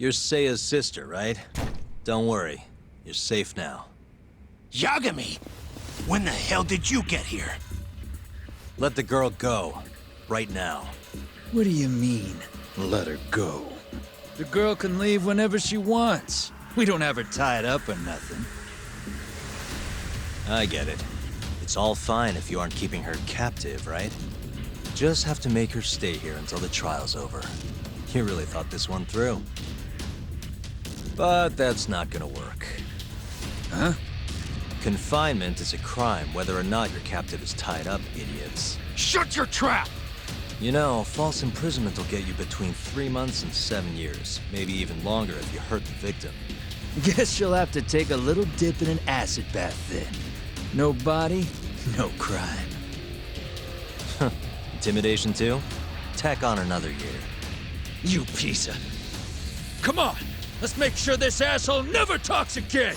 You're Seiya's sister, right? Don't worry. You're safe now. Yagami! When the hell did you get here? Let the girl go. Right now. What do you mean, let her go? The girl can leave whenever she wants. We don't have her tied up or nothing. I get it. It's all fine if you aren't keeping her captive, right? Just have to make her stay here until the trial's over. You really thought this one through. But that's not gonna work. Huh? Confinement is a crime whether or not your captive is tied up, idiots. Shut your trap! You know, false imprisonment will get you between 3 months and 7 years. Maybe even longer if you hurt the victim. Guess you'll have to take a little dip in an acid bath then. No body, no crime. Intimidation too? Tack on another year. You piece of... Come on! Let's make sure this asshole never talks again!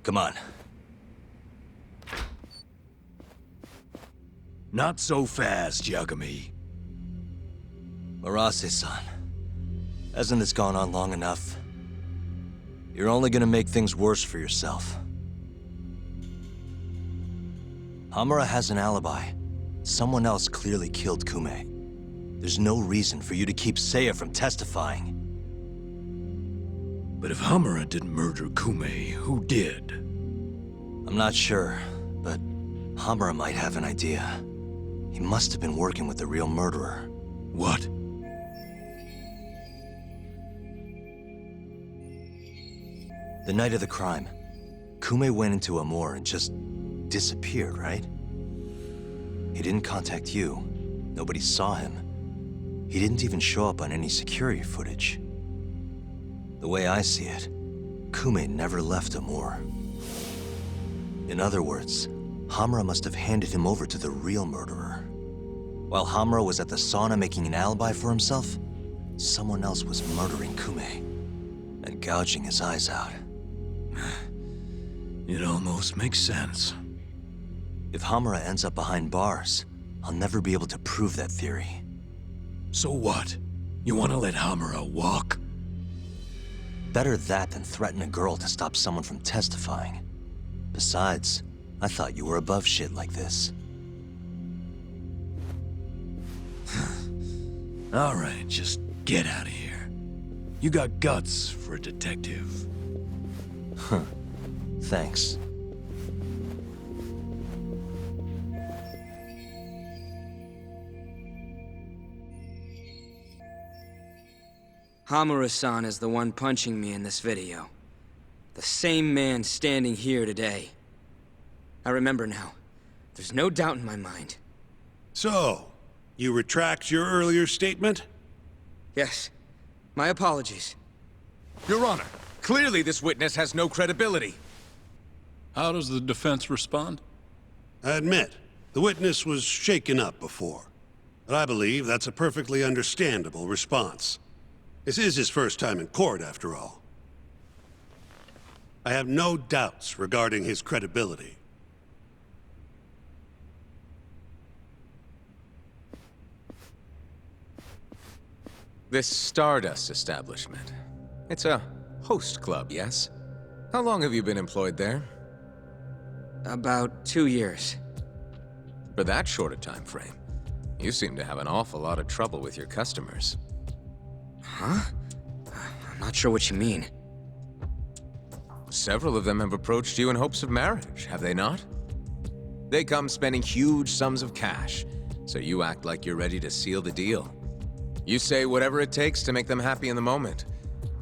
Come on. Not so fast, Yagami. Arase-san, hasn't this gone on long enough? You're only gonna make things worse for yourself. Hamura has an alibi. Someone else clearly killed Kume. There's no reason for you to keep Seiya from testifying. But if Hamura didn't murder Kume, who did? I'm not sure, but Hamura might have an idea. He must have been working with the real murderer. What? The night of the crime, Kume went into a moor and just disappeared, right? He didn't contact you. Nobody saw him. He didn't even show up on any security footage. The way I see it, Kume never left a moor. In other words, Hamura must have handed him over to the real murderer. While Hamura was at the sauna making an alibi for himself, someone else was murdering Kume and gouging his eyes out. It almost makes sense. If Hamura ends up behind bars, I'll never be able to prove that theory. So what? You want to let Hamura walk? Better that than threaten a girl to stop someone from testifying. Besides, I thought you were above shit like this. All right, just get out of here. You got guts for a detective. Thanks. Hamura-san is the one punching me in this video. The same man standing here today. I remember now. There's no doubt in my mind. So, you retract your earlier statement? Yes. My apologies. Your Honor, clearly this witness has no credibility. How does the defense respond? I admit, the witness was shaken up before. But I believe that's a perfectly understandable response. This is his first time in court, after all. I have no doubts regarding his credibility. This Stardust establishment. It's a host club, yes? How long have you been employed there? About 2 years. For that short a time frame, you seem to have an awful lot of trouble with your customers. Huh? I'm not sure what you mean. Several of them have approached you in hopes of marriage, have they not? They come spending huge sums of cash, so you act like you're ready to seal the deal. You say whatever it takes to make them happy in the moment,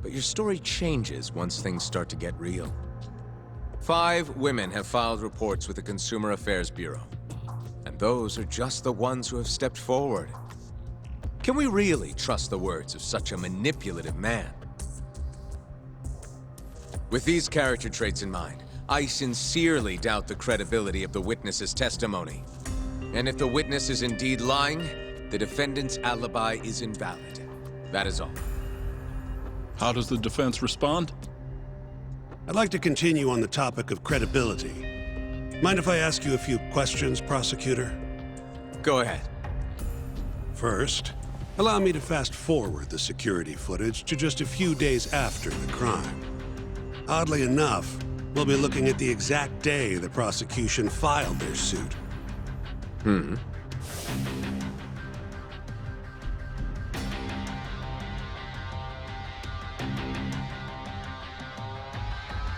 but your story changes once things start to get real. 5 women have filed reports with the Consumer Affairs Bureau, and those are just the ones who have stepped forward. Can we really trust the words of such a manipulative man? With these character traits in mind, I sincerely doubt the credibility of the witness's testimony. And if the witness is indeed lying, the defendant's alibi is invalid. That is all. How does the defense respond? I'd like to continue on the topic of credibility. Mind if I ask you a few questions, prosecutor? Go ahead. First, allow me to fast forward the security footage to just a few days after the crime. Oddly enough, we'll be looking at the exact day the prosecution filed their suit.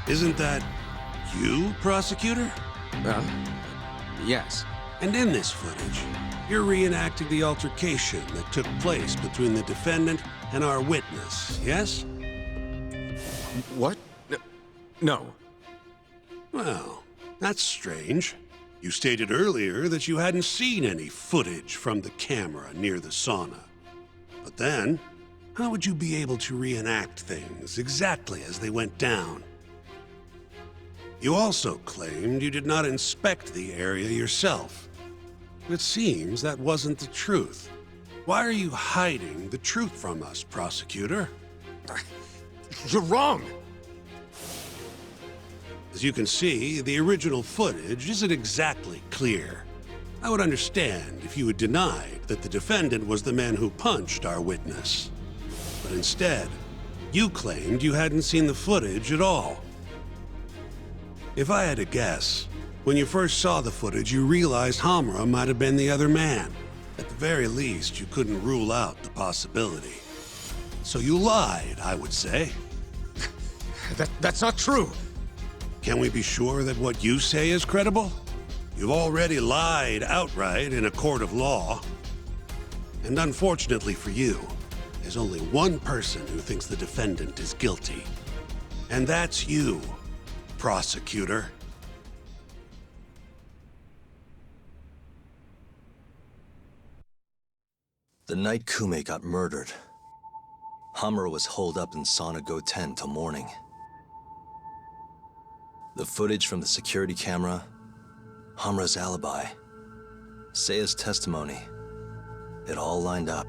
Isn't that you, prosecutor? Yes. And in this footage, you're reenacting the altercation that took place between the defendant and our witness, yes? What? No. Well, that's strange. You stated earlier that you hadn't seen any footage from the camera near the sauna. But then, how would you be able to reenact things exactly as they went down? You also claimed you did not inspect the area yourself. It seems that wasn't the truth. Why are you hiding the truth from us, prosecutor? You're wrong! As you can see, the original footage isn't exactly clear. I would understand if you had denied that the defendant was the man who punched our witness. But instead, you claimed you hadn't seen the footage at all. If I had to guess, when you first saw the footage, you realized Hamura might have been the other man. At the very least, you couldn't rule out the possibility. So you lied, I would say. That's not true! Can we be sure that what you say is credible? You've already lied outright in a court of law. And unfortunately for you, there's only one person who thinks the defendant is guilty. And that's you, prosecutor. The night Kume got murdered, Hamura was holed up in Sauna Go 10 till morning. The footage from the security camera, Hamra's alibi, Seiya's testimony, it all lined up.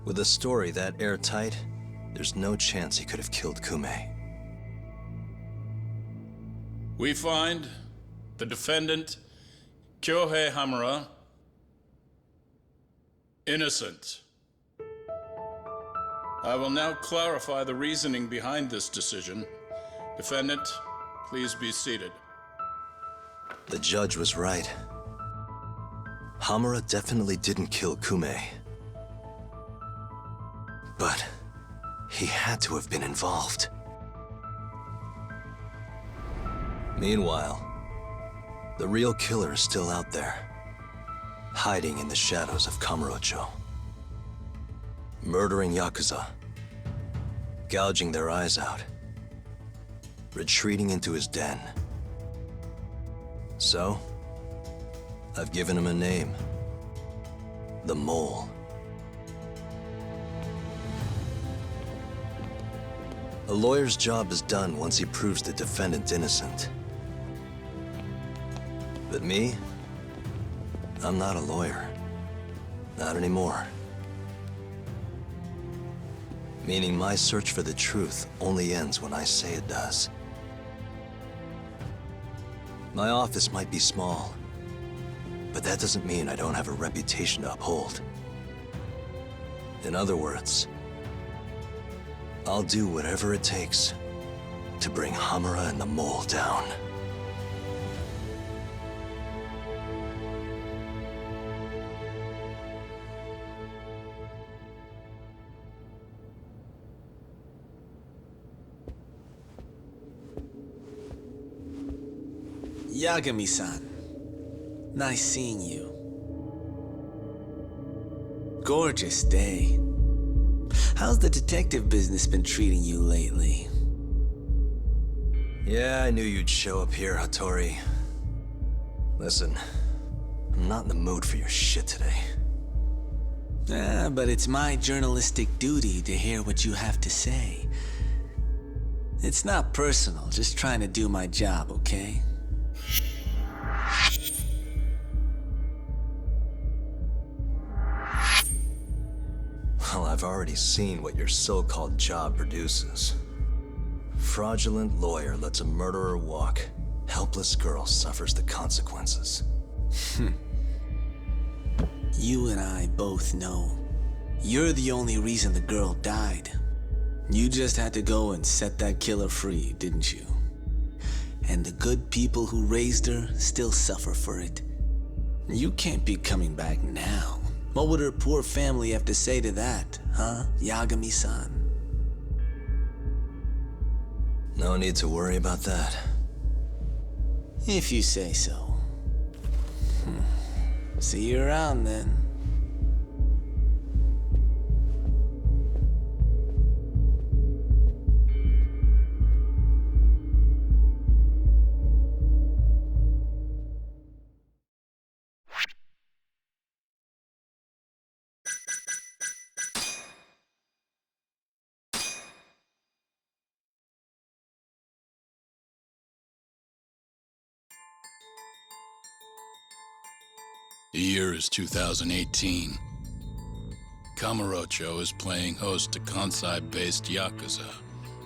With a story that airtight, there's no chance he could have killed Kume. We find the defendant, Kyohei Hamura, innocent. I will now clarify the reasoning behind this decision. Defendant, please be seated. The judge was right. Hamura definitely didn't kill Kume. But he had to have been involved. Meanwhile, the real killer is still out there, hiding in the shadows of Kamurocho. Murdering Yakuza, gouging their eyes out, retreating into his den. So, I've given him a name. The Mole. A lawyer's job is done once he proves the defendant innocent. But me? I'm not a lawyer. Not anymore. Meaning my search for the truth only ends when I say it does. My office might be small, but that doesn't mean I don't have a reputation to uphold. In other words, I'll do whatever it takes to bring Hamura and the Mole down. Yagami-san, nice seeing you. Gorgeous day. How's the detective business been treating you lately? Yeah, I knew you'd show up here, Hattori. Listen, I'm not in the mood for your shit today. But it's my journalistic duty to hear what you have to say. It's not personal, just trying to do my job, okay? Well, I've already seen what your so-called job produces. Fraudulent lawyer lets a murderer walk. Helpless girl suffers the consequences. You and I both know. You're the only reason the girl died. You just had to go and set that killer free, didn't you? And the good people who raised her still suffer for it. You can't be coming back now. What would her poor family have to say to that, huh, Yagami-san? No need to worry about that. If you say so. See you around then. The year is 2018. Kamurocho is playing host to Kansai-based Yakuza,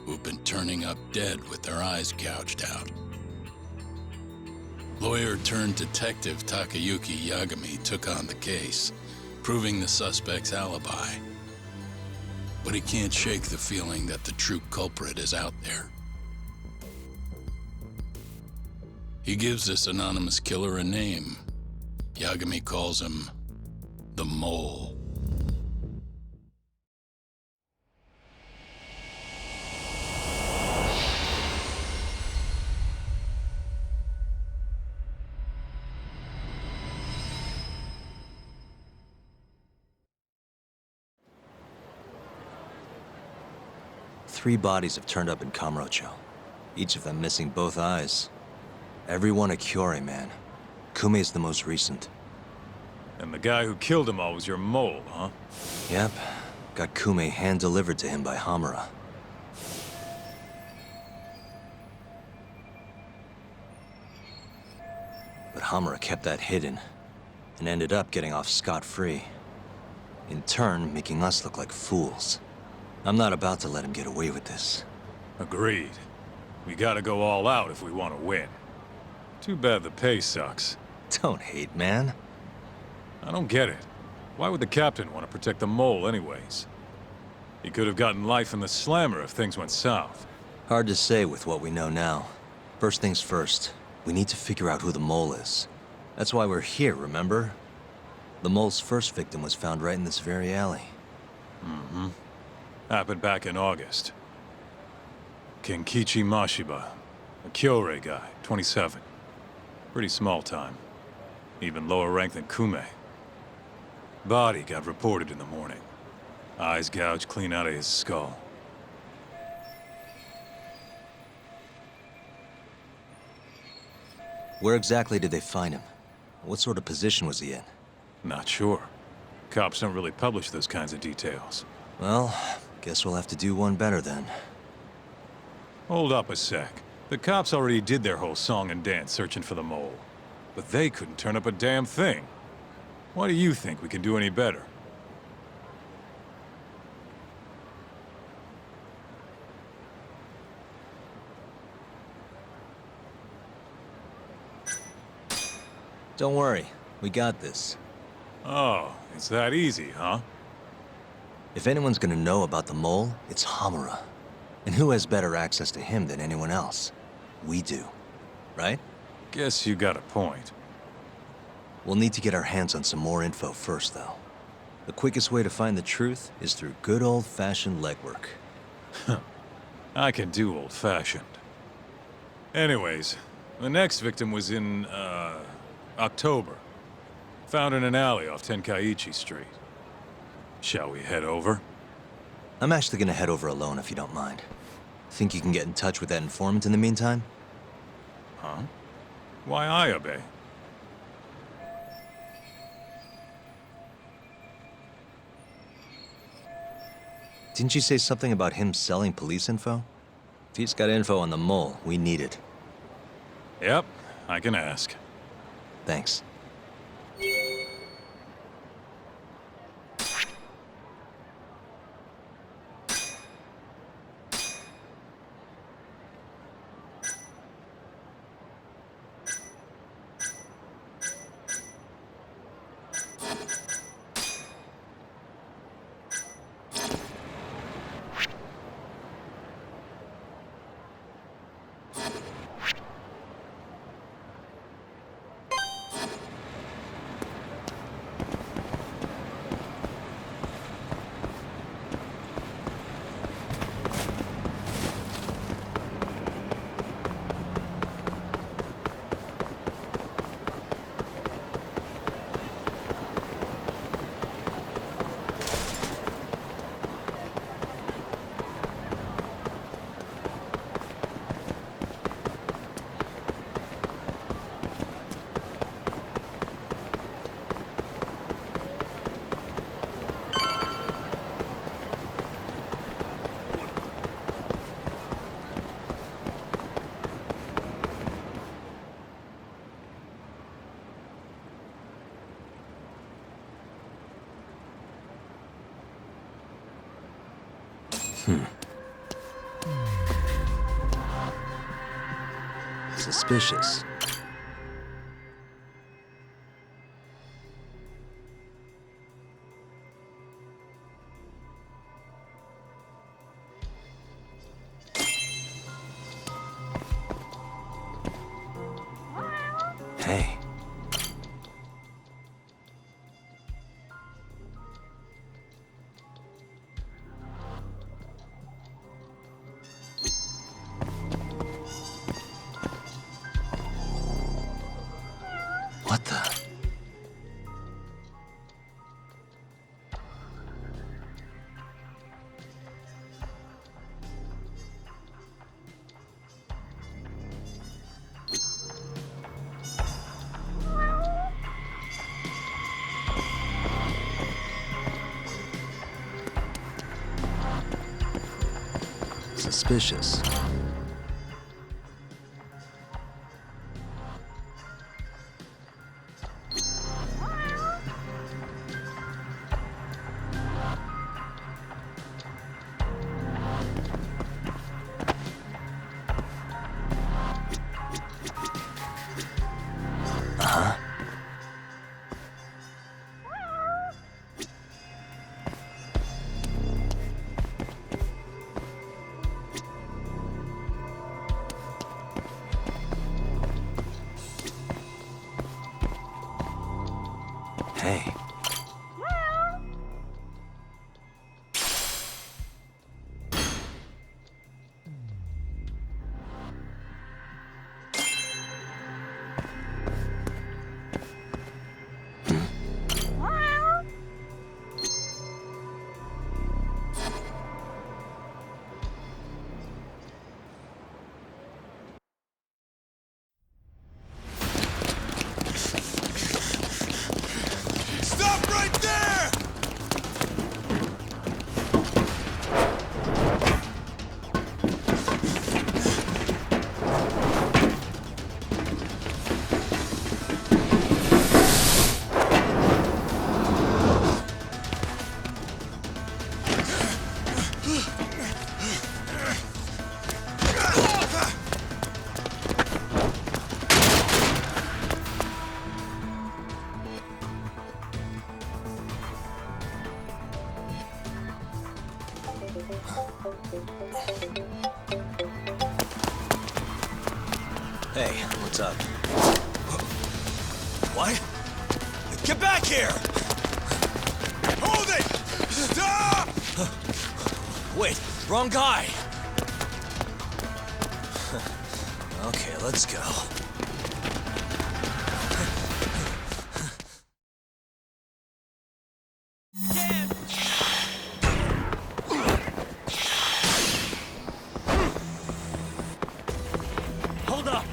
who've been turning up dead with their eyes gouged out. Lawyer-turned-detective Takayuki Yagami took on the case, proving the suspect's alibi. But he can't shake the feeling that the true culprit is out there. He gives this anonymous killer a name. Yagami calls him the Mole. Three bodies have turned up in Kamurocho, each of them missing both eyes. Everyone a Kyorei man. Kume's the most recent. And the guy who killed them all was your mole, huh? Yep. Got Kume hand-delivered to him by Hamura. But Hamura kept that hidden, and ended up getting off scot-free. In turn, making us look like fools. I'm not about to let him get away with this. Agreed. We gotta go all out if we want to win. Too bad the pay sucks. Don't hate, man. I don't get it. Why would the captain want to protect the mole anyways? He could have gotten life in the slammer if things went south. Hard to say with what we know now. First things first, we need to figure out who the mole is. That's why we're here, remember? The mole's first victim was found right in this very alley. Mm-hmm. Happened back in August. Kenkichi Mashiba, a Kyorei guy, 27. Pretty small time. Even lower rank than Kume. Body got reported in the morning. Eyes gouged clean out of his skull. Where exactly did they find him? What sort of position was he in? Not sure. Cops don't really publish those kinds of details. Well, guess we'll have to do one better then. Hold up a sec. The cops already did their whole song and dance searching for the mole. But they couldn't turn up a damn thing. Why do you think we can do any better? Don't worry, we got this. Oh, it's that easy, huh? If anyone's gonna know about the mole, it's Hamura. And who has better access to him than anyone else? We do, right? Guess you got a point. We'll need to get our hands on some more info first, though. The quickest way to find the truth is through good old-fashioned legwork. I can do old-fashioned. Anyways, the next victim was in, October. Found in an alley off Tenkaichi Street. Shall we head over? I'm actually gonna head over alone if you don't mind. Think you can get in touch with that informant in the meantime? Huh? Why I obey? Didn't you say something about him selling police info? If he's got info on the mole, we need it. Yep, I can ask. Thanks. Suspicious. Hey. What the? Suspicious. Hey, what's up? What? Get back here! Hold it! Stop! Wait, wrong guy! Okay, let's go. Hold up!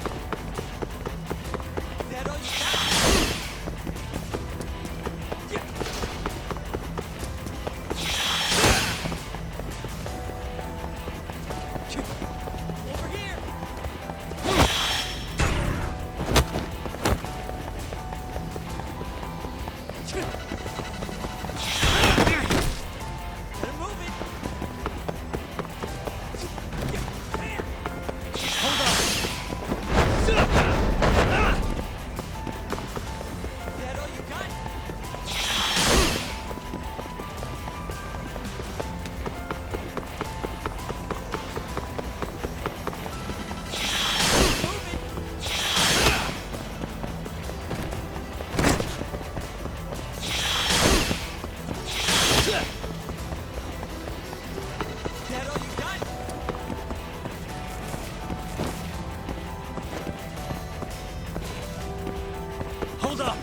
Hold up!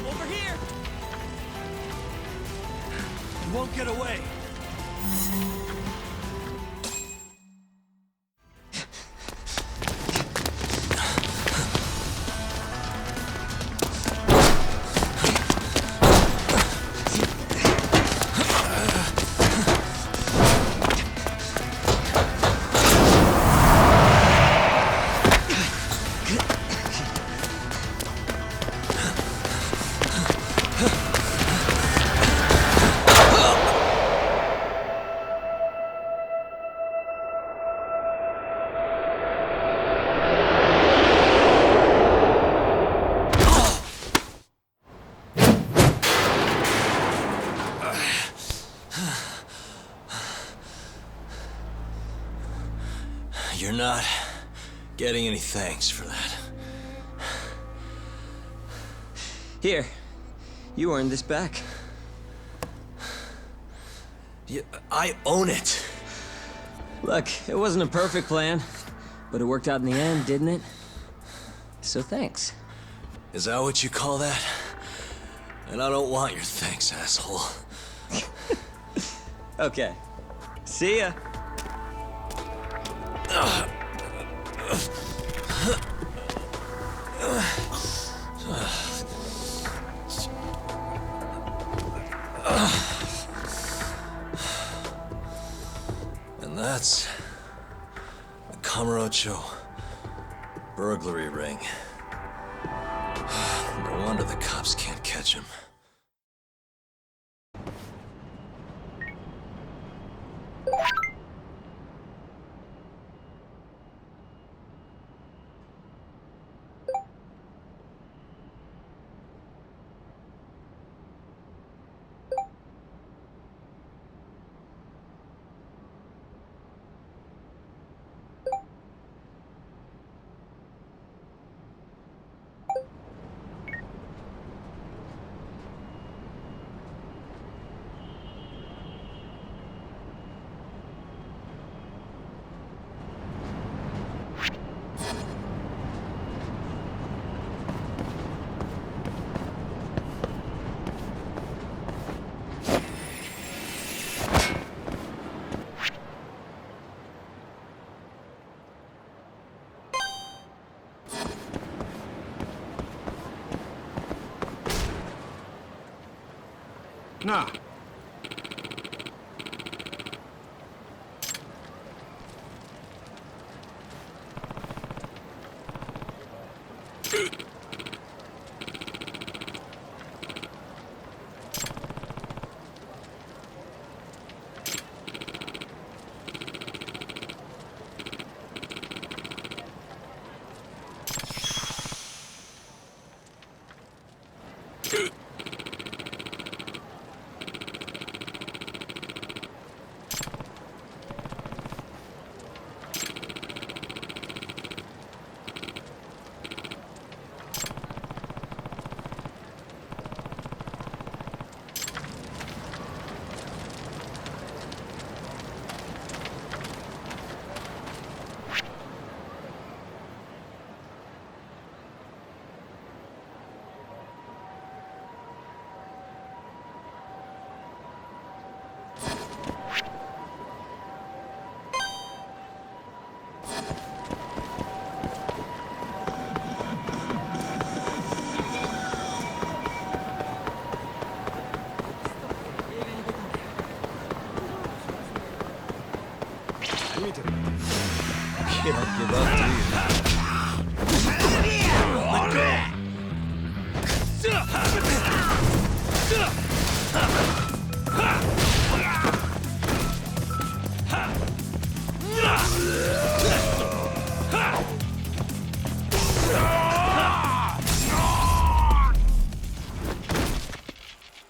Over here! You won't get away! You're not getting any thanks for that. Here, you earned this back. Yeah, I own it. Look, it wasn't a perfect plan, but it worked out in the end, didn't it? So thanks. Is that what you call that? And I don't want your thanks, asshole. Okay. See ya. And that's the Kamurocho burglary ring. No wonder the cops can't catch him. Nah. Can't give up, do you? Let go!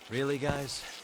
Really, guys?